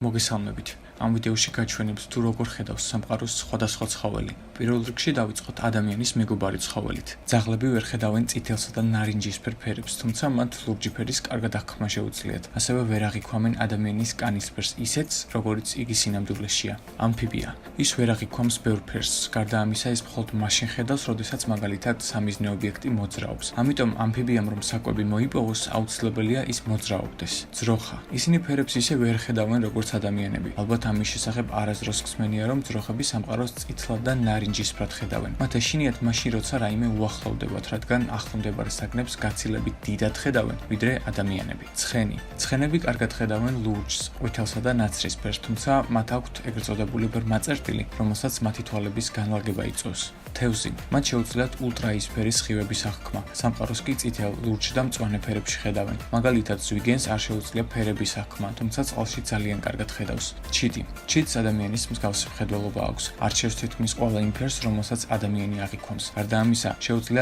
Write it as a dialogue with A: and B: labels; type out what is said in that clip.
A: მოგესალმებით. Ამ ვიდეოში გაჩვენებთ თუ როგორ ხედავს სამყაროს სხვადასხვა ცხოველი. პირველ რიგში დავიწყოთ ადამიანის მეგობარი ცხოველით. ძაღლები ვერ ხედავენ წითელსა და ნარინჯისფერ ფერებს, თუმცა მათ ლურჯი ფერის კარგად აღქმა შეუძლიათ. ასევე ვერ აღიქვამენ ადამიანის კანის ფერს ისეთს, როგორიც იგი სინამდვილეშია. ამფიბია. ის ვერ აღიქვამს ბევრ ფერს, გარდა ამისა ის მხოლოდ მაშინ ხედავს, როდესაც მაგალითად სამიზნე ობიექტი მოძრაობს. ამიტომ ამფიბიამ რომ საკვები მოიპოვოს, აუცილებელია ის მოძრაობდეს. ძროხა. ისინი ფერებს ისე ვერ ხედავენ როგორც ადამიანები. ალბათ ამის შესახებ არასდროს ხსმენია, რომ ძროხები სამყაროს წითლად და ნარინჯისფრად ხედავენ. მათ ეშინიათ მაშინ, როცა რაიმე უახლოვდებათ, რადგან ახლომდებარე საგნებს გაცილებით დიდად ხედავენ, ვიდრე ადამიანები. ცხენი. ცხენები კარგად ხედავენ ლურჯს, ყვითელსა და ნაცრისფერს, თუმცა მათ აქვთ ეგრეთ წოდებული ბრმაწერტილი, რომელსაც მათი თვალების განლაგება იწვევს. თევზი. მათ შეუძლიათ ულტრაიისფერი სხივების აღქმა. სამყაროს კი წითელ, ლურჯ და მწვანე ფერებში ხედავენ. მაგალითად, ზვიგენს არ შეუძლია ფერების აღქმა, თუმცა წყალში ძალიან კარგად ხედავს. ჩიტი. ჩიტს ადამიანის მსგავსი მხედველობა აქვს. არჩევს თითქმის ყველა იმ ფერს, რომელსაც ადამიანი აღიქვამს. გარდა ამისა, შეუძლია